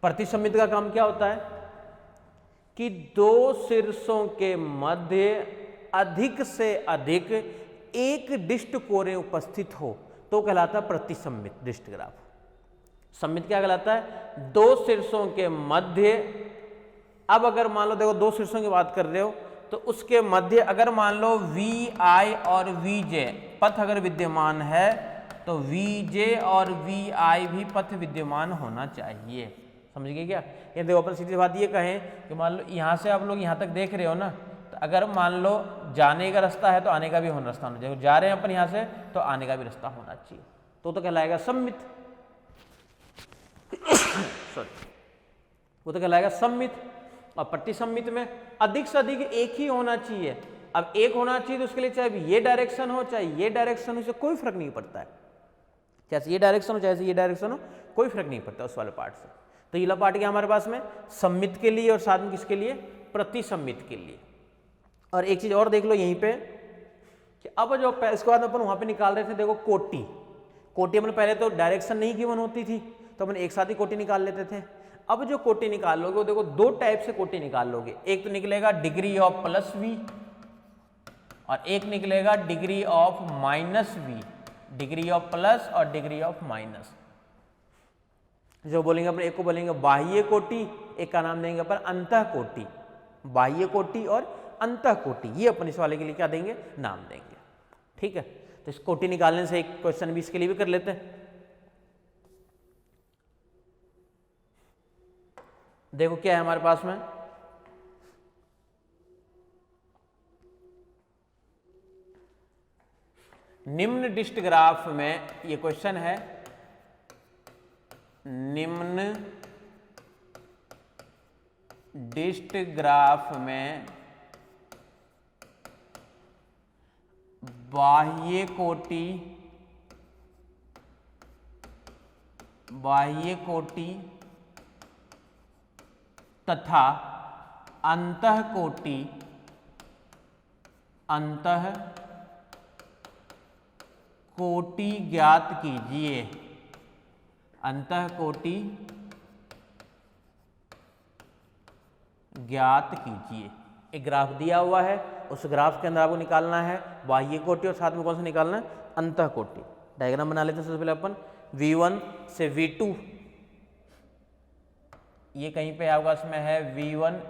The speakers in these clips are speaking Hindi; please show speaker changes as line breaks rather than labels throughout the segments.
प्रतिसम्मित का काम क्या होता है कि दो शीर्षों के मध्य अधिक से अधिक एक डिस्ट कोरे उपस्थित हो तो कहलाता है प्रतिसम्मित डिस्ट ग्राफ। सम्मित क्या कहलाता है? दो शीर्षों के मध्य, अब अगर मान लो देखो दो शीर्षों की बात कर रहे हो तो उसके मध्य अगर मान लो वी आई और वी जे पथ अगर विद्यमान है तो वी जे और वी आई भी पथ विद्यमान होना चाहिए। समझ गए क्या? ये देखो अपन सीधी बात ये कहें कि मान लो यहाँ से आप लोग यहाँ तक देख रहे हो ना, तो अगर मान लो जाने का रास्ता है तो आने का भी होना रास्ता होना चाहिए। जा रहे हैं अपन यहाँ से तो आने का भी रास्ता होना चाहिए, तो कहलाएगा सम्मित। सॉरी, वो तो कहलाएगा सम्मित। और प्रतिसम्मित में अधिक से अधिक एक ही होना चाहिए। अब एक होना चाहिए तो उसके लिए चाहे ये डायरेक्शन हो चाहे ये डायरेक्शन हो, इससे कोई फर्क नहीं पड़ता है। चाहे ये डायरेक्शन हो चाहे ये डायरेक्शन हो, कोई फर्क नहीं पड़ता उस वाले पार्ट से। तो ये पार्ट क्या हमारे पास में सम्मित के लिए और साथ में किसके लिए? प्रतिसम्मित के लिए। और एक चीज और देख लो यहीं पे कि अब जो इसके बाद अपन वहां पे निकाल रहे थे, देखो कोटि। कोटि अपन पहले तो डायरेक्शन नहीं गिवन होती थी तो अपन एक साथ ही कोटि निकाल लेते थे। अब जो कोटि निकाल लोगे वो देखो दो टाइप से कोटि निकाल लोगे। एक तो निकलेगा डिग्री ऑफ प्लस वी और एक निकलेगा degree of minus V. Degree of plus और डिग्री ऑफ माइनस। जो बोलेंगे अपन एक को बोलेंगे बाह्य कोटि, एक का नाम देंगे अपन अंतः कोटि। बाह्य कोटि और अंतः कोटि, ये अपन इस वाले के लिए क्या देंगे? नाम देंगे। ठीक है, तो इस कोटि निकालने से एक क्वेश्चन भी इसके लिए भी कर लेते हैं। देखो क्या है हमारे पास में, निम्न डिस्ट ग्राफ में ये क्वेश्चन है, निम्न डिस्ट ग्राफ में बाह्य कोटि तथा अंतः कोटि ज्ञात कीजिए। अंतः कोटि ज्ञात कीजिए। एक ग्राफ दिया हुआ है, उस ग्राफ के अंदर आपको निकालना है बाह्य कोटि और साथ में कौन सा निकालना है? अंतः कोटि। डायग्राम बना लेते हैं सबसे पहले अपन। V1 से V2, ये कहीं पे आपका इसमें है V1,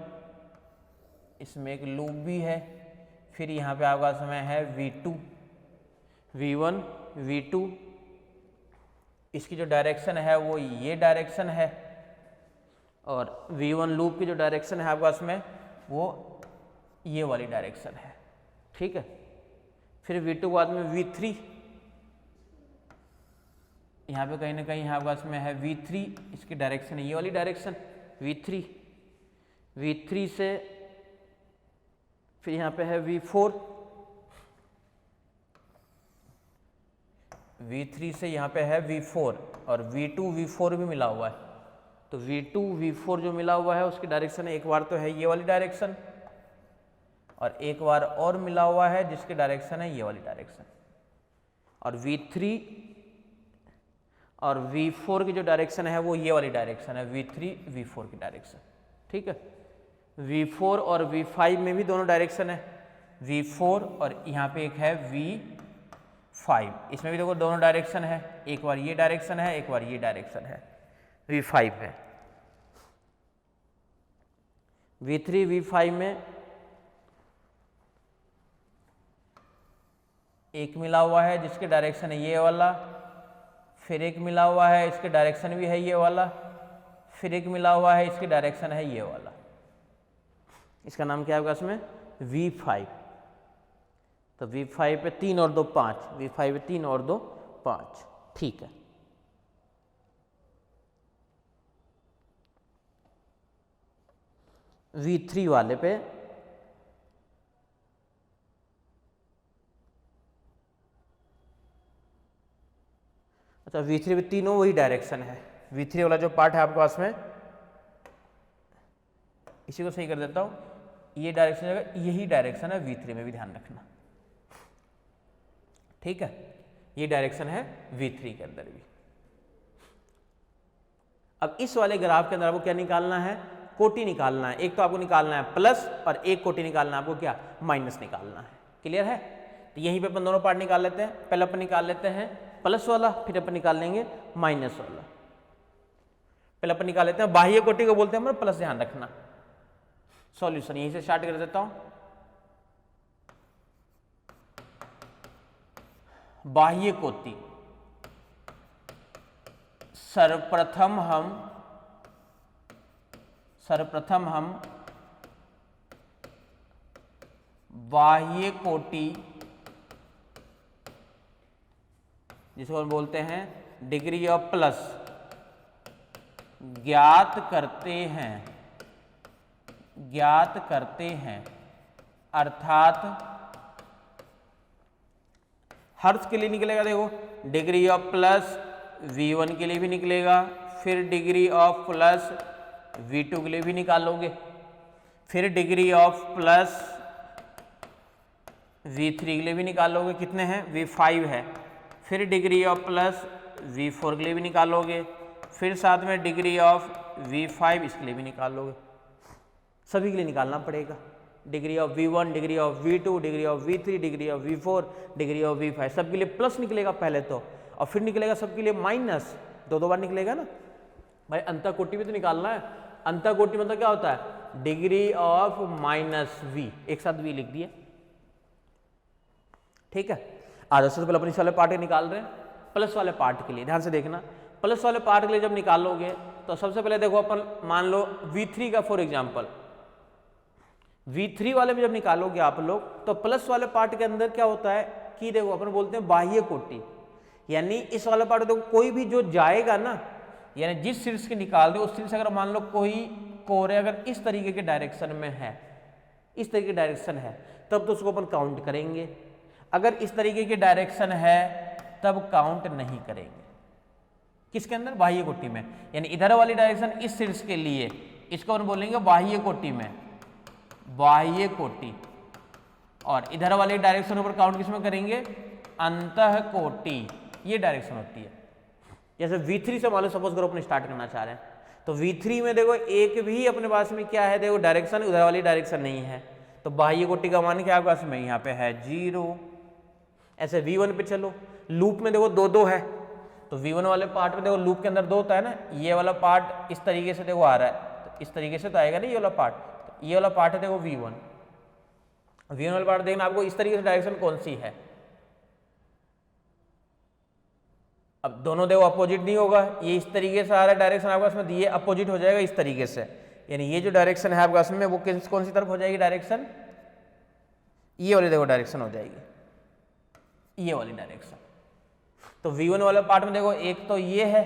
इसमें एक लूप भी है। फिर यहाँ पे आपका इसमें है V2, V1 V2, इसकी जो डायरेक्शन है वो ये डायरेक्शन है और V1 लूप की जो डायरेक्शन है आपका इसमें वो ये वाली डायरेक्शन है। ठीक है, फिर V2 के बाद में V3, यहाँ पे कहीं ना कहीं यहाँ पास में है V3, इसकी डायरेक्शन है ये वाली डायरेक्शन V3 से फिर यहाँ पे है V4, V3 से यहाँ पे है V4 और V2 V4 भी मिला हुआ है। तो V2 V4 जो मिला हुआ है उसकी डायरेक्शन एक बार तो है ये वाली डायरेक्शन और एक बार और मिला हुआ है जिसकी डायरेक्शन है ये वाली डायरेक्शन। और V3 और V4 की जो डायरेक्शन है वो ये वाली डायरेक्शन है, V3 V4 की डायरेक्शन। ठीक है, V4 और V5 में भी दोनों डायरेक्शन है, V4 और यहाँ पे एक है V5, इसमें भी देखो दोनों डायरेक्शन है, एक बार ये डायरेक्शन है एक बार ये डायरेक्शन है, V5 है। V3 V5 में एक मिला हुआ है जिसके डायरेक्शन है ये वाला, फिर एक मिला हुआ है इसके डायरेक्शन भी है ये वाला, फिर एक मिला हुआ है इसकी डायरेक्शन है ये वाला। इसका नाम क्या होगा इसमें? V5। तो V5 पे 3 और 2 5, V5 पे 3 और 2 5। ठीक है, V3 वाले पे अच्छा V3 पे तीनों वही डायरेक्शन है। V3 वाला जो पार्ट है आपके पास में, इसी को सही कर देता हूं, ये डायरेक्शन यही डायरेक्शन है V3 में भी, ध्यान रखना। ठीक है, ये डायरेक्शन है V3 के अंदर भी। अब इस वाले ग्राफ के अंदर आपको क्या निकालना है, कोटि निकालना है। एक तो आपको निकालना है प्लस और एक कोटि निकालना है आपको क्या, माइनस निकालना है। क्लियर है? तो यहीं पे अपन दोनों पार्ट निकाल लेते हैं। पहले अपन निकाल लेते हैं प्लस वाला, फिर अपन निकाल लेंगे माइनस वाला। पहले अपन निकाल लेते हैं बाह्य कोटि को बोलते हैं हम प्लस, ध्यान रखना। सॉल्यूशन यहीं से स्टार्ट कर देता हूं। बाह्य कोटि, सर्वप्रथम हम बाह्य कोटि, जिसको हम बोलते हैं डिग्री ऑफ प्लस, ज्ञात करते हैं अर्थात हर्ष के लिए निकलेगा, देखो डिग्री ऑफ प्लस V1 के लिए भी निकलेगा, फिर डिग्री ऑफ प्लस V2 के लिए भी निकालोगे, फिर डिग्री ऑफ प्लस V3 के लिए भी निकालोगे, कितने हैं, V5 है, फिर डिग्री ऑफ प्लस V4 के लिए भी निकालोगे, फिर साथ में डिग्री ऑफ V5 इसके लिए भी निकालोगे। सभी के लिए निकालना पड़ेगा, degree of V1, degree of V2, degree of V3, degree of V4, degree of V5, सबके लिए प्लस निकलेगा पहले तो, और फिर निकलेगा सबके लिए माइनस, दो बार निकलेगा ना भाई। अंतः कोटि भी तो निकालना है। अंतः कोटि मतलब क्या होता है, डिग्री ऑफ माइनस V, एक साथ V लिख दिए, ठीक है। आधा से पहले अपन इस वाले पार्ट निकाल रहे हैं, प्लस वाले पार्ट के लिए ध्यान से देखना। प्लस वाले पार्ट के लिए जब निकालोगे तो सबसे पहले देखो अपन मान लो V3 का फॉर एग्जांपल, V3 वाले में जब निकालोगे आप लोग तो प्लस वाले पार्ट के अंदर क्या होता है कि देखो अपन बोलते हैं बाह्य कोटि, यानी इस वाले पार्ट देखो कोई भी जो जाएगा ना, यानी जिस शीर्ष के निकाल दो उस शीर्ष अगर मान लो कोई कोरे अगर इस तरीके के डायरेक्शन में है, इस तरीके के डायरेक्शन है, तब तो उसको अपन काउंट करेंगे। अगर इस तरीके के डायरेक्शन है तब काउंट नहीं करेंगे। किसके अंदर, बाह्य कोटि में, यानी इधर वाली डायरेक्शन इस शीर्ष के लिए, इसको अपन बोलेंगे बाह्य कोटि में, बाह्य कोटि। और इधर वाले डायरेक्शन ऊपर काउंट किसमें करेंगे, अंतः कोटि, ये डायरेक्शन होती है। जैसे V3 से मान लो सपोज करो अपने स्टार्ट करना चाह रहे हैं, तो V3 में देखो एक भी अपने पास में क्या है, देखो डायरेक्शन उधर वाली डायरेक्शन नहीं है, तो बाह्य कोटि का मान क्या आपके पास में यहाँ पे है 0। ऐसे V1 पे चलो, लूप में देखो दो है, तो V1 वाले पार्ट में देखो लूप के अंदर दो होता है ना, ये वाला पार्ट इस तरीके से देखो आ रहा है, तो इस तरीके से तो आएगा ना ये वाला पार्ट, तो ये वाला पार्ट है देखो V1 वाला पार्ट देखना आपको इस तरीके से डायरेक्शन कौन सी है। अब दोनों देखो अपोजिट नहीं होगा, ये इस तरीके से आ रहा है डायरेक्शन आपके पास में, ये अपोजिट हो जाएगा इस तरीके से, यानी ये जो डायरेक्शन है आपके पास में वो कौन सी तरफ हो जाएगी डायरेक्शन, ये वाली देखो डायरेक्शन हो जाएगी, ये वाली डायरेक्शन। तो V1 वाले पार्ट में देखो एक तो ये है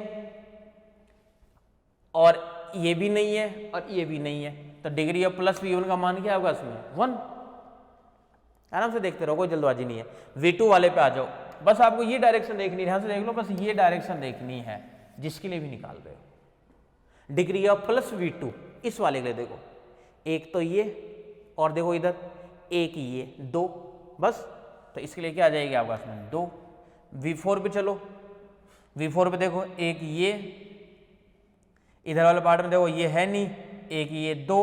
और ये भी नहीं है और ये भी नहीं है, तो डिग्री ऑफ प्लस V1 का मान क्या होगा इसमें 1। आराम से देखते रहो, कोई जल्दबाजी नहीं है। V2 वाले पे आ जाओ, बस आपको ये डायरेक्शन देखनी, ध्यान से देख लो, बस ये डायरेक्शन देखनी है जिसके लिए भी निकाल रहे हो। डिग्री ऑफ प्लस V2 इस वाले के लिए देखो एक तो ये और देखो इधर एक ये 2, बस, तो इसके लिए क्या आ जाएगी आपके पास में 2। V4 पे चलो, V4 पे देखो एक ये, इधर वाले पार्ट में देखो ये है नहीं, एक ये 2,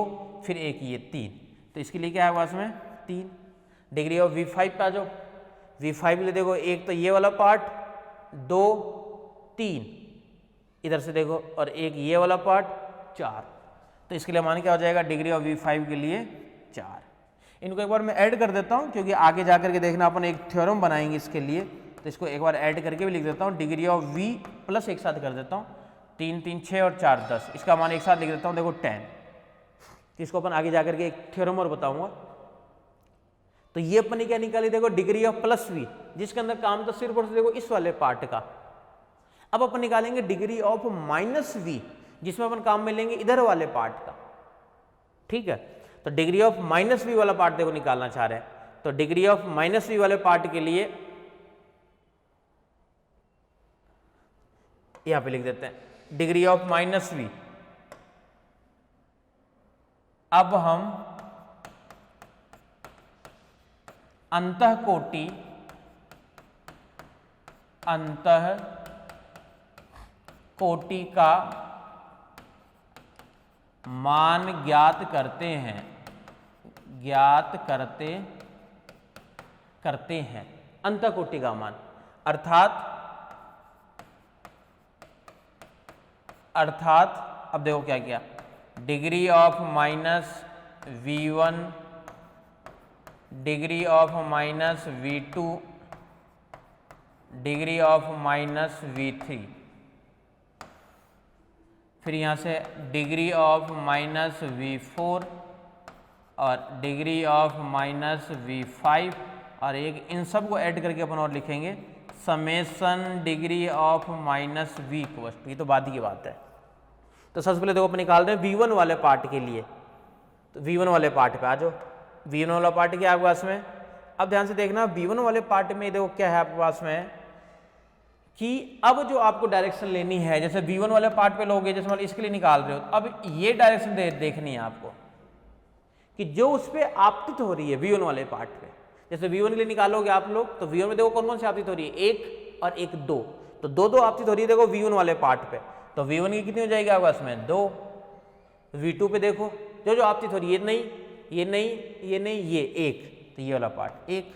फिर एक ये 3, तो इसके लिए क्या है पास में 3। डिग्री ऑफ V5 पे आ जाओ, V5 लिए देखो एक तो ये वाला पार्ट 2 3, इधर से देखो और एक ये वाला पार्ट 4, तो इसके लिए मान क्या हो जाएगा डिग्री ऑफ V5 के लिए 4। इनको एक बार मैं ऐड कर देता हूँ क्योंकि आगे जाकर के देखना अपन एक थ्योरम बनाएंगे इसके लिए, तो इसको एक बार ऐड करके भी लिख देता हूँ। डिग्री ऑफ V प्लस एक साथ कर देता हूँ, 3 3 6 और 4 10, इसका मान एक साथ लिख देता हूँ देखो 10। इसको अपन आगे जाकर के एक थ्योरम और बताऊंगा। तो ये अपन ने क्या निकाली देखो डिग्री ऑफ प्लस V, जिसके अंदर काम तो सिर्फ और सिर्फ देखो इस वाले पार्ट का। अब अपन निकालेंगे डिग्री ऑफ माइनस V, जिसमें अपन काम में लेंगे इधर वाले पार्ट का, ठीक है। तो डिग्री ऑफ माइनस V वाला पार्ट देखो निकालना चाह रहे हैं, तो डिग्री ऑफ माइनस V वाले पार्ट के लिए यहां पे लिख देते हैं डिग्री ऑफ माइनस V। अब हम अंतः कोटि का मान ज्ञात करते हैं अंतःकोटि का मान, अर्थात अब देखो क्या किया, degree of minus V1, degree of minus V2, degree of minus V3, फिर यहाँ से डिग्री ऑफ माइनस V4 और डिग्री ऑफ माइनस V5, और एक इन सब को ऐड करके अपन और लिखेंगे summation degree of minus V equal, ये तो बाद की बात है। तो सबसे पहले देखो अपन निकाल रहे हैं V1 वाले पार्ट के लिए, तो V1 वाले पार्ट पे आ जाओ। V1 वाला पार्ट क्या है आपके पास में, अब ध्यान से देखना V1 वाले पार्ट में देखो क्या है आपके पास में कि अब जो आपको डायरेक्शन लेनी है, जैसे V1 वाले पार्ट पे लोगे, जैसे मान इसके लिए निकाल रहे हो, अब ये डायरेक्शन देखनी है आपको कि जो उस पर आपतित हो रही है V1 वाले पार्ट पे। जैसे V1 के लिए निकालोगे आप लोग, तो V1 में देखो कौन कौन सी आपतित हो रही है, एक और एक दो, तो दो आपतित हो रही है देखो V1 वाले पार्ट पे, तो V1 की कितनी हो जाएगी आपके पास में 2। V2 पे देखो जो आपतित हो रही है, ये नहीं ये एक, तो ये वाला पार्ट एक।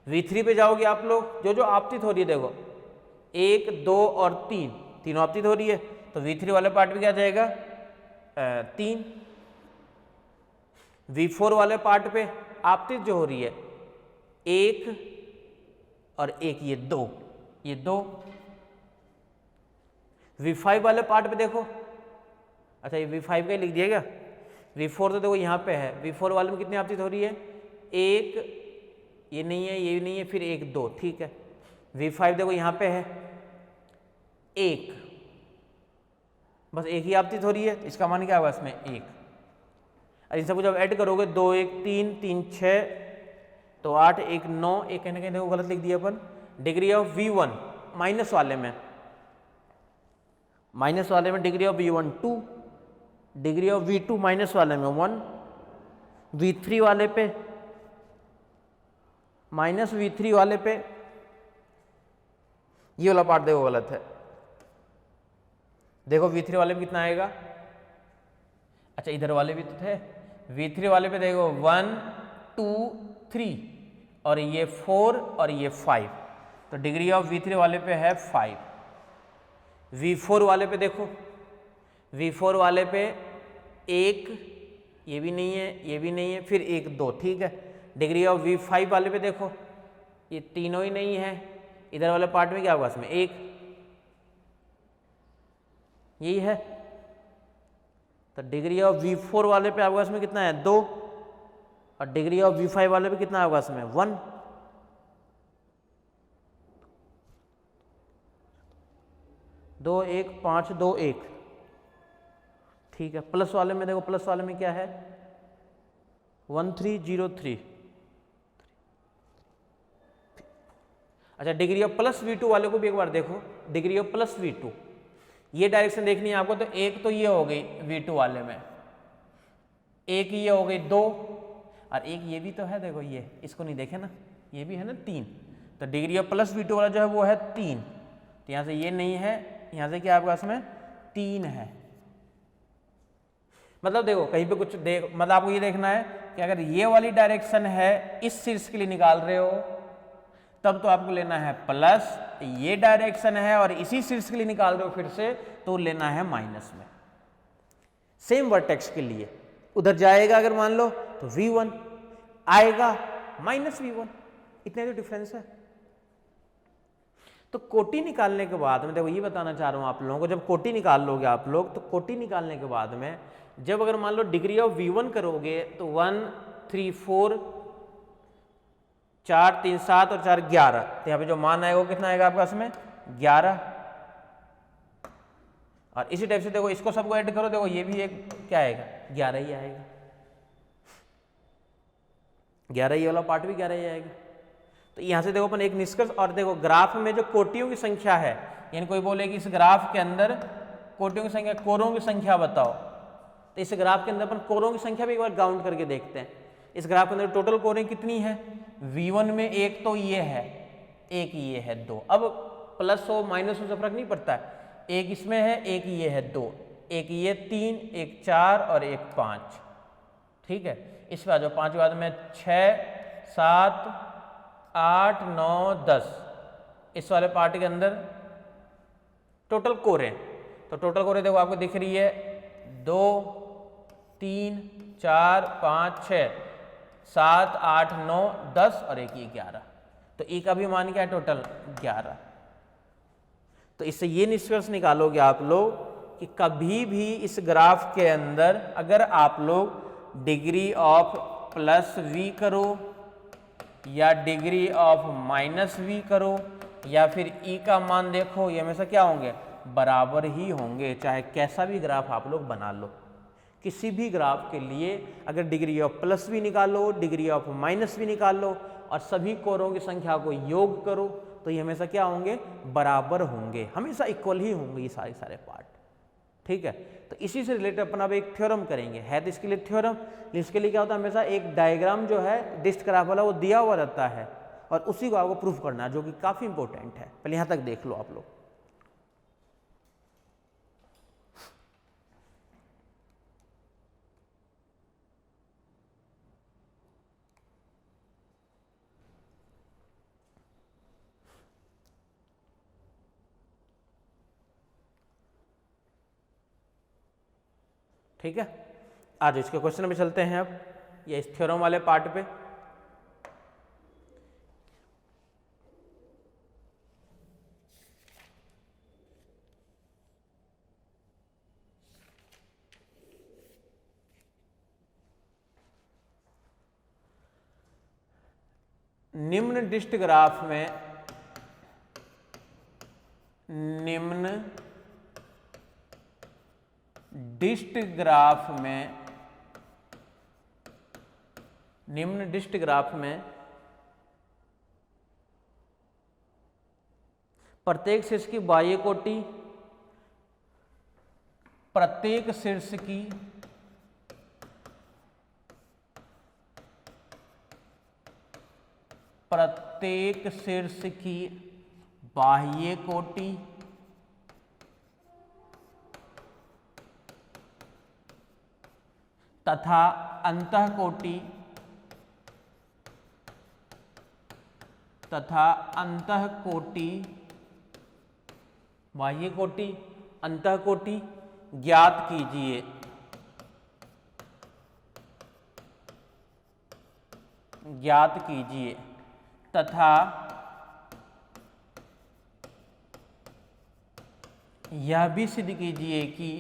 V3 पे जाओगे आप लोग, जो आपतित हो रही है देखो 1, 2 और 3, तीनों आपतित हो रही है, तो V3 वाले पार्ट में क्या जाएगा 3। V4 वाले पार्ट पे आपतित जो हो रही है 1 और 1, ये 2। V5 वाले पार्ट पे देखो, अच्छा ये V5 का ही लिख दिया क्या, V4 तो देखो यहाँ पे है, V4 वाले में कितनी आपतित हो रही है 1, ये नहीं है, फिर 1, 2, ठीक है। V5 देखो यहाँ पे है 1, बस एक ही आपतित हो रही है, इसका मान क्या होगा इसमें 1। और इन सबको जब ऐड करोगे 2, 1, 3, 3, 6, तो 8, 1, 9, एक कहीं ना कहीं देखो गलत लिख दिया अपन। डिग्री ऑफ V1 माइनस वाले में degree of V1 2, degree of V2 minus वाले में 1, V3 वाले पे माइनस V3 वाले पे, ये वाला पार्ट देखो गलत है, देखो V3 वाले में कितना आएगा, अच्छा इधर वाले भी तो थे, V3 वाले पे देखो 1, 2, 3 और ये 4 और ये 5, तो डिग्री ऑफ V3 वाले पे है 5। V4 वाले पे देखो, V4 वाले पे 1, ये भी नहीं है, फिर 1, 2, ठीक है। डिग्री ऑफ V5 वाले पे देखो, ये तीनों ही नहीं है, इधर वाले पार्ट में क्या होगा इसमें 1, यही है। तो डिग्री ऑफ V4 वाले पे आपका इसमें कितना है 2, और डिग्री ऑफ V5 वाले पे कितना होगा इसमें 1। दो 1 5 2 1, ठीक है। प्लस वाले में देखो, प्लस वाले में क्या है 1 3 0 3, अच्छा डिग्री ऑफ प्लस V2 वाले को भी एक बार देखो, डिग्री ऑफ प्लस V2, ये डायरेक्शन देखनी है आपको, तो एक तो ये हो गई V2 वाले में, एक ये हो गई 2, और एक ये भी तो है देखो, ये इसको नहीं देखे ना, ये भी है ना 3, तो डिग्री ऑफ प्लस V2 वाला जो है वो है 3, तो यहाँ से ये नहीं है, यहाँ से क्या आपका इसमें 3 है। मतलब देखो कहीं पे कुछ मतलब आपको ये देखना है कि अगर ये वाली डायरेक्शन है, इस शीर्ष के लिए निकाल रहे हो, तब तो आपको लेना है प्लस, ये डायरेक्शन है और इसी शीर्ष के लिए निकाल रहे हो फिर से, तो लेना है माइनस में। सेम वर्टेक्स के लिए उधर जाएगा अगर मान लो तो V1 आएगा माइनस V1, इतने तो डिफरेंस है। तो कोटि निकालने के बाद में देखो ये बताना चाह रहा हूं आप लोगों को, जब कोटि निकाल लोगे आप लोग, तो कोटि निकालने के बाद में जब अगर मान लो डिग्री ऑफ V1 करोगे तो 1 3 4 4 3 7 और 4 11, तो यहाँ पे जो मान आएगा वो कितना आएगा आपका इसमें 11। और इसी टाइप से देखो इसको सबको ऐड करो, देखो ये भी एक क्या आएगा 11 ही आएगा, 11 ही वाला पार्ट भी 11 ही आएगा। तो यहाँ से देखो अपन एक निष्कर्ष, और देखो ग्राफ में जो कोटियों की संख्या है, यानी कोई बोले कि इस ग्राफ के अंदर कोटियों की संख्या, कोरों की संख्या बताओ, तो इस ग्राफ के अंदर अपन कोरों की संख्या भी एक बार काउंट करके देखते हैं। इस ग्राफ के अंदर टोटल कोरें कितनी है, V1 में एक तो ये है, एक ये है 2, अब प्लस हो माइनस हो से फर्क नहीं पड़ता है, एक इसमें है, एक ये है 2, एक ये 3, एक 4 और एक 5, ठीक है। इस बाद 5 के बाद में 6, 7, 8, 9, 10, इस वाले पार्ट के अंदर टोटल कोरें, तो टोटल कोरें देखो आपको दिख रही है 2, 3, 4, 5, 6, 7, 8, 9, 10 और एक ये 11, तो ई का भी मान क्या है टोटल 11। तो इससे ये निष्कर्ष निकालोगे आप लोग कि कभी भी इस ग्राफ के अंदर अगर आप लोग डिग्री ऑफ प्लस v करो या डिग्री ऑफ माइनस v करो या फिर e का मान देखो, ये हमेशा क्या होंगे, बराबर ही होंगे, चाहे कैसा भी ग्राफ आप लोग बना लो। किसी भी ग्राफ के लिए अगर डिग्री ऑफ प्लस भी निकालो, डिग्री ऑफ माइनस भी निकालो और सभी कोरों की संख्या को योग करो तो ये हमेशा क्या होंगे, बराबर होंगे, हमेशा इक्वल ही होंगे ये सारे पार्ट, ठीक है। तो इसी से रिलेटेड अपन अब एक थ्योरम करेंगे, है तो इसके लिए थ्योरम, इसके लिए क्या होता है, हमेशा एक डायग्राम जो है डिस्ट ग्राफ वाला वो दिया हुआ रहता है और उसी को आपको प्रूफ करना है, जो कि काफ़ी इंपॉर्टेंट है। पहले यहाँ तक देख लो आप लोग। ठीक है, आज इसके क्वेश्चन में चलते हैं। अब ये इस थ्योरम वाले पार्ट पे निम्न डिस्ट ग्राफ में निम्न डिस्ट ग्राफ में प्रत्येक शीर्ष की बाह्य कोटि प्रत्येक शीर्ष की बाह्य कोटि तथा अंतः कोटि बाह्य कोटि अंतः कोटि ज्ञात कीजिए तथा यह भी सिद्ध कीजिए कि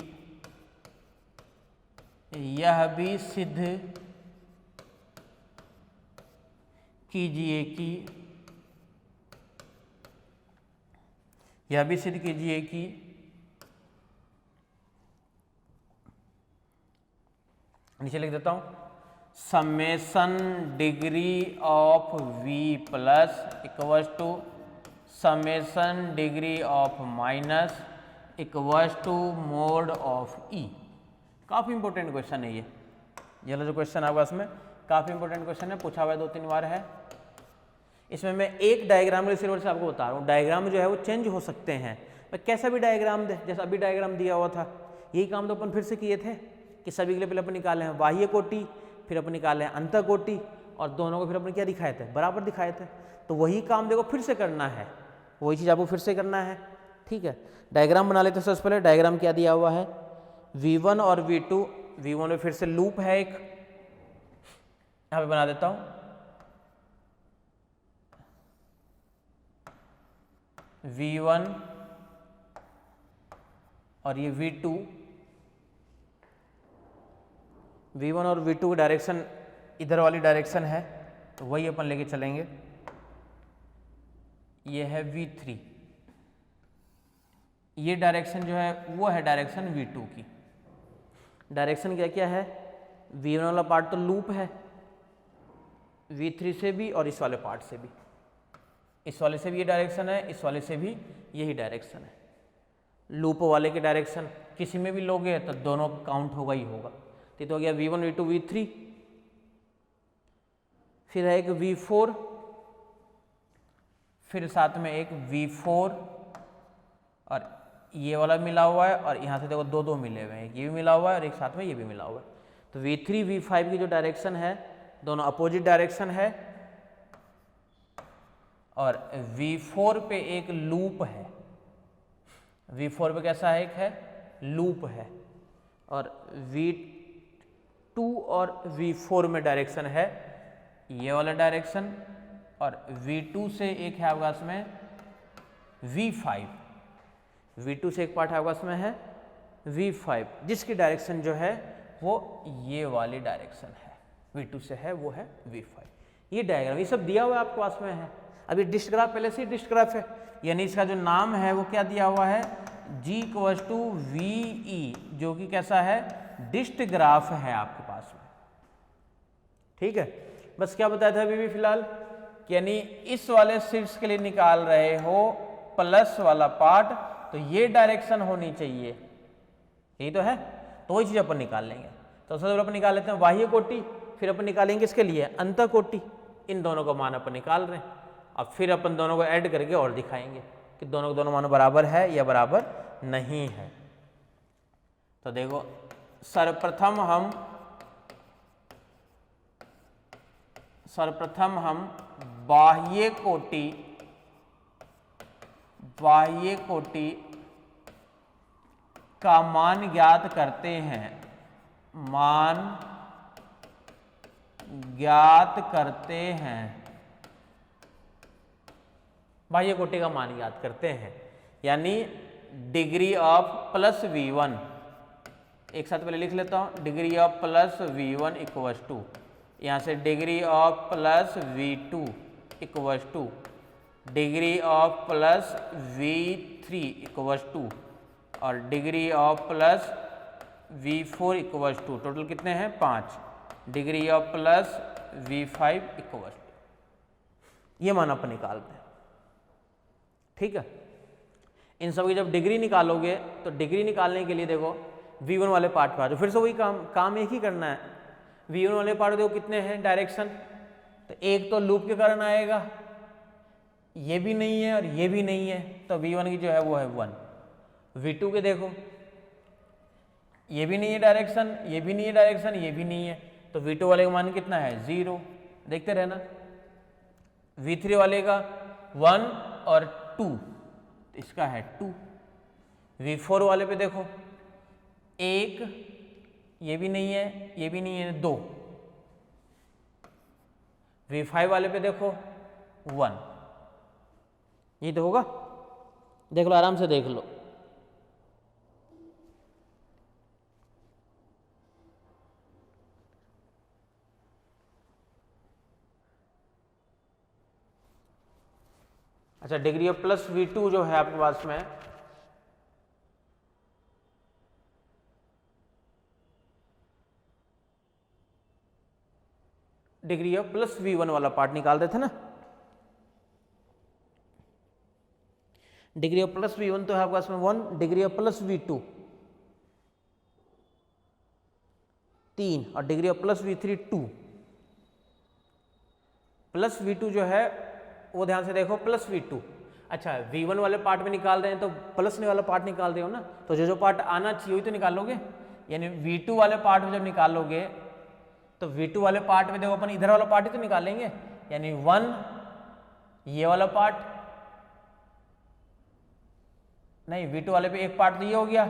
नीचे लिख देता हूं, summation degree of v plus equals to summation degree of minus equals to mod of e। काफ़ी इंपॉर्टेंट क्वेश्चन है ये वाला जो क्वेश्चन आपका, इसमें काफ़ी इंपॉर्टेंट क्वेश्चन है, पूछा हुआ है 2-3 बार है। इसमें मैं एक डायग्राम के सिर्फ से आपको बता रहा हूँ, डायग्राम जो है वो चेंज हो सकते हैं, मैं कैसा भी डायग्राम दे, जैसा अभी डायग्राम दिया हुआ था, यही काम तो अपन फिर से किए थे कि सभी के लिए पहले अपन निकाले हैं बाह्य कोटि, फिर अपन निकाले हैं अंतः कोटि और दोनों को फिर अपन क्या दिखाए थे, बराबर दिखाए थे। तो वही काम देखो फिर से करना है, वही चीज़ आपको फिर से करना है, ठीक है। डायग्राम बना लेते हैं। सबसे पहले डायग्राम क्या दिया हुआ है, V1 और V2, V1 में फिर से लूप है एक, यहाँ पे बना देता हूँ, V1 और ये V2, V1 और V2 की डायरेक्शन इधर वाली डायरेक्शन है, तो वही अपन लेके चलेंगे। ये है V3, ये डायरेक्शन जो है वो है डायरेक्शन V2 की। डायरेक्शन क्या क्या है, V1 वाला पार्ट तो लूप है, V3 से भी और इस वाले पार्ट से भी, इस वाले से भी ये डायरेक्शन है, इस वाले से भी यही डायरेक्शन है। लूप वाले की डायरेक्शन किसी में भी लोगे तो दोनों काउंट होगा ही होगा। तो हो गया V1 V2 V3, फिर है एक V4, फिर साथ में एक V4 और ये वाला मिला हुआ है और यहाँ से देखो दो दो मिले हुए हैं, ये भी मिला हुआ है और एक साथ में ये भी मिला हुआ है। तो V3 V5 की जो डायरेक्शन है दोनों अपोजिट डायरेक्शन है और V4 पे एक लूप है, V4 पे कैसा है, एक है लूप है और V2 और V4 में डायरेक्शन है ये वाला डायरेक्शन और V2 से एक है आपका इसमें V5, V2 से एक पार्ट है आपका इसमें है V5 जिसकी डायरेक्शन जो है वो ये वाली डायरेक्शन है, V2 से है वो है V5। ये डायग्राम ये सब दिया हुआ है आपके पास में है। अभी डिस्क ग्राफ पहले से डिस्क ग्राफ है, यानी इसका जो नाम है वो क्या दिया हुआ है G=VE, जो कि कैसा है डिस्क ग्राफ है आपके पास में। ठीक है, बस क्या बताया था अभी भी फिलहाल, यानी इस वाले शीर्ष के लिए निकाल रहे हो प्लस वाला पार्ट तो ये डायरेक्शन होनी चाहिए, यही तो है, तो वही चीज अपन निकाल लेंगे। तो सबसे पहले अपन निकाल लेते हैं बाह्य कोटि, फिर अपन निकालेंगे इसके लिए अंतः कोटि। इन दोनों का मान अपन निकाल रहे हैं, अब फिर अपन दोनों को ऐड करके और दिखाएंगे कि दोनों के दोनों मान बराबर है या बराबर नहीं है। तो देखो सर्वप्रथम हम बाह्य कोटि का मान ज्ञात करते हैं, बाह्य कोटि का मान ज्ञात करते हैं, यानी डिग्री ऑफ प्लस V1, एक साथ पहले लिख लेता हूं, degree of plus V1 equals to, यहाँ से degree of plus V2 equals to degree of plus V3 equals to और degree of plus V4 equals to, total कितने हैं 5, degree of plus V5 equals to, ये मान अपन निकालते हैं। ठीक है, इन सब की जब डिग्री निकालोगे तो डिग्री निकालने के लिए देखो V1 वाले पार्ट पर, तो फिर से वही काम एक ही करना है। V1 वाले पार्ट देखो कितने हैं डायरेक्शन, तो एक तो लूप के कारण आएगा, ये भी नहीं है और ये भी नहीं है, तो V1 की जो है वो है 1। V2 के देखो ये भी नहीं है डायरेक्शन, ये भी नहीं है डायरेक्शन, ये भी नहीं है, तो V2 वाले का मान कितना है 0, देखते रहना। V3 वाले का 1 और 2, तो इसका है 2। V4 वाले पे देखो 1, ये भी नहीं है, ये भी नहीं है, 2। V5 वाले पे देखो 1, ये तो होगा, देख लो आराम से देख लो। अच्छा, डिग्री ऑफ प्लस V2 जो है आपके पास में डिग्री ऑफ प्लस V1 वाला पार्ट निकाल देते ना, डिग्री ऑफ प्लस V1 तो है आपके पास में 1, डिग्री ऑफ प्लस V2 3 और degree of plus V3 2। Plus V2 जो है वो ध्यान से देखो प्लस V2। अच्छा, V1 वाले पार्ट में निकाल रहे हैं तो प्लस वाला पार्ट निकाल रहे हो ना, तो जो पार्ट आना चाहिए वही तो निकालोगे, यानी V2 वाले पार्ट में जब निकालोगे तो V2 वाले पार्ट में देखो अपन इधर वाला पार्ट ही तो निकालेंगे, यानी 1 ये वाला पार्ट, नहीं V2 वाले पे एक पार्ट तो ये हो गया,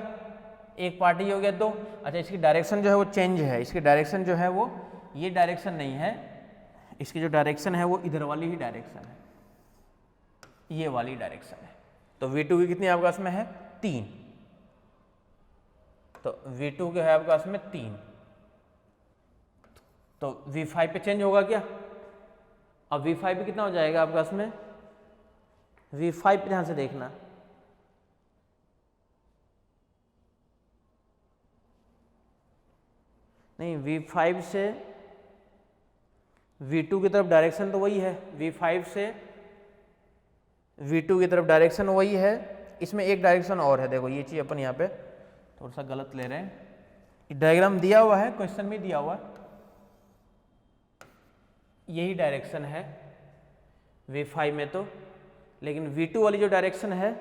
एक पार्ट ये हो गया 2। अच्छा, इसकी डायरेक्शन जो है वो चेंज है, इसकी डायरेक्शन जो है वो ये डायरेक्शन नहीं है, इसकी जो डायरेक्शन है वो इधर वाली ही डायरेक्शन है, ये वाली डायरेक्शन है। तो V2 की कितनी आपके पास में है 3, तो V2 के है आपके पास में 3, तो V5 पे चेंज होगा क्या, अब V5 पे कितना हो जाएगा आपके पास में, V5 पे ध्यान से देखना, नहीं V5 से V2 की तरफ डायरेक्शन तो वही है, V5 से V2 की तरफ डायरेक्शन वही है, इसमें एक डायरेक्शन और है, देखो ये चीज़ अपन यहाँ पे थोड़ा सा गलत ले रहे हैं, डायग्राम दिया हुआ है क्वेश्चन में दिया हुआ है, यही डायरेक्शन है V5 में तो, लेकिन V2 वाली जो डायरेक्शन है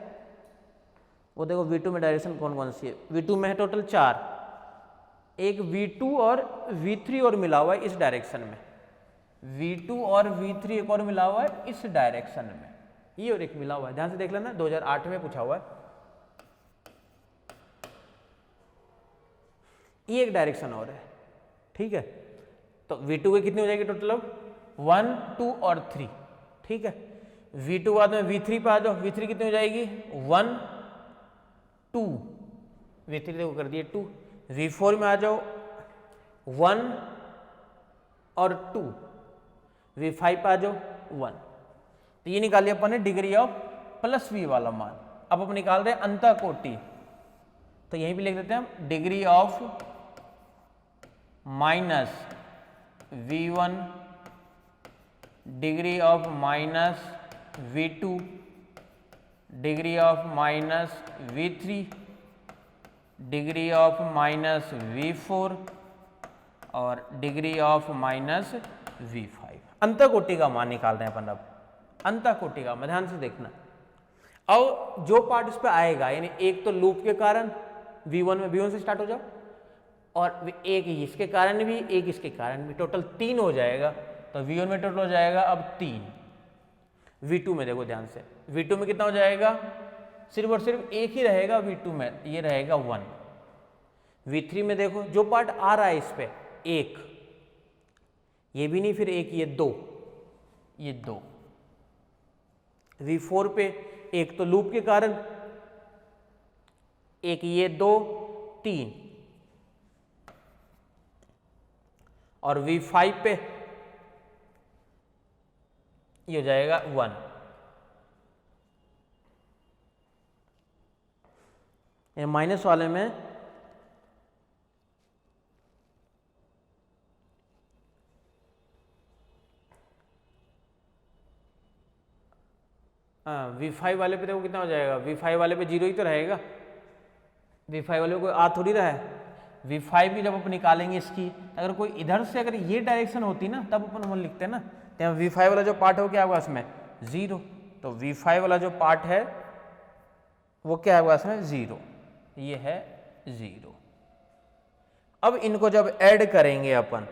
वो देखो V2 में डायरेक्शन कौन कौन सी है। V2 में है टोटल 4, एक V2 और V3 और मिला हुआ है इस डायरेक्शन में, V2 और V3 एक और मिला हुआ है इस डायरेक्शन में, ये और एक मिला हुआ है, ध्यान से देख लेना, 2008 में पूछा हुआ है। ये एक डायरेक्शन और है, ठीक है। तो V2 के कितनी हो जाएगी टोटल अब 1, 2 और 3, ठीक है। V2 बाद में V3 पे आ जाओ, V3 कितनी हो जाएगी 1, 2, V3 देखो कर दिए 2। V4 में आ जाओ 1 और 2, V5 पे आ जाओ 1। तो ये निकालिए अपन ने डिग्री ऑफ प्लस V वाला मान। अब अपन निकाल रहे हैं अंतः कोटि, तो यहीं पे लिख देते हैं हम degree of minus V1, degree of minus V2, degree of minus V3, degree of minus V4 और डिग्री ऑफ माइनस V5। अंतः कोटि का मान निकाल रहे हैं अपन अब, अंतः कोटि का, ध्यान से देखना। अब जो पार्ट इस पे आएगा, यानी एक तो लूप के कारण V1 में, V1 से स्टार्ट हो जाओ, और एक इसके कारण भी, एक इसके कारण भी, टोटल 3 हो जाएगा। तो V1 में टोटल हो जाएगा अब 3। V2 में देखो ध्यान से, V2 में कितना हो जाएगा, सिर्फ और सिर्फ एक ही रहेगा V2 में, ये रहेगा 1। V3 में देखो जो पार्ट आ रहा है इस पे, एक, ये भी नहीं, फिर एक, ये 2, ये 2। V4 पे एक तो लूप के कारण, एक ये 2, 3, और V5 पे ये हो जाएगा 1। ये माइनस वाले में V5 वाले पे देखो कितना हो जाएगा, V5 वाले पे 0 ही तो रहेगा, V5 वाले को कोई आ थोड़ी रहा है। V5 भी जब अपन निकालेंगे इसकी, अगर कोई इधर से अगर ये डायरेक्शन होती ना, तब अपन वो लिखते हैं ना, तो यहाँ V5 वाला जो पार्ट हो क्या होगा इसमें 0, तो V5 वाला जो पार्ट है वो क्या होगा इसमें 0, ये है 0। अब इनको जब ऐड करेंगे अपन,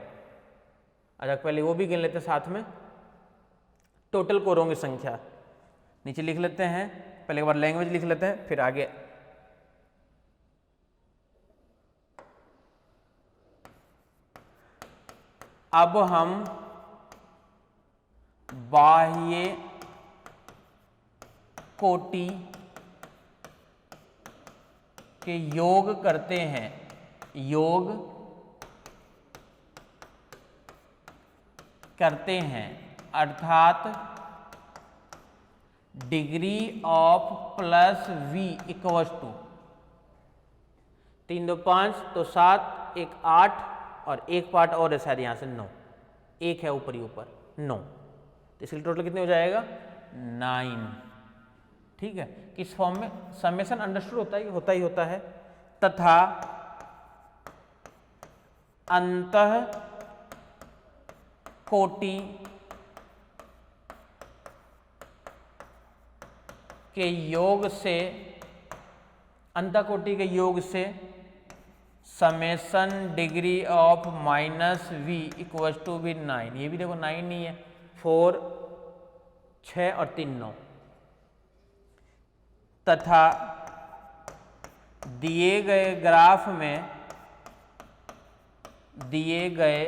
अच्छा पहले वो भी गिन लेते हैं साथ में, टोटल कोरों की संख्या नीचे लिख लेते हैं, पहले एक बार लैंग्वेज लिख लेते हैं, फिर आगे। अब हम बाह्य कोटि के योग करते हैं, योग करते हैं, अर्थात degree of plus V equals to 3 2 5 तो 7 1 8 और एक पार्ट और है शायद यहाँ से 9, एक है ऊपर ही ऊपर 9, तो इसलिए टोटल कितने हो जाएगा 9, ठीक है। किस फॉर्म में, समेशन अंडरस्टूड होता है, तथा अंतः कोटि के योग से, अंतः कोटि के योग से summation degree of minus V equals to भी 9, ये भी देखो 9 नहीं है, 4 6 और 3 9, तथा दिए गए ग्राफ में, दिए गए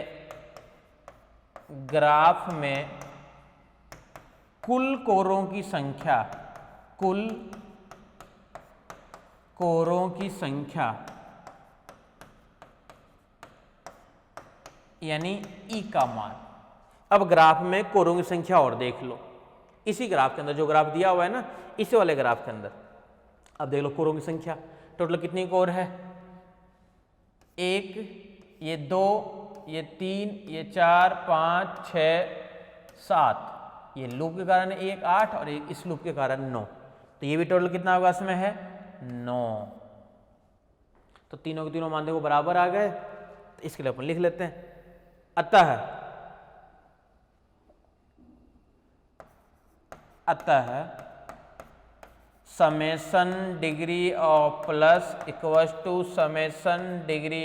ग्राफ में कुल कोरों की संख्या, कुल कोरों की संख्या यानी ई का मान। अब ग्राफ में कोरों की संख्या और देख लो, इसी ग्राफ के अंदर जो ग्राफ दिया हुआ है ना, इसी वाले ग्राफ के अंदर अब देख लो कोरों की संख्या टोटल कितनी कोर है, 1, ये 2, ये 3, ये 4 5 6 7, ये लूप के कारण 1 8 और एक इस लूप के कारण 9, तो ये भी टोटल कितना होगा इसमें है 9। तो तीनों के तीनों मान देखो बराबर आ गए, तो इसके लिए अपन लिख लेते हैं, अतः summation degree of plus equals to summation degree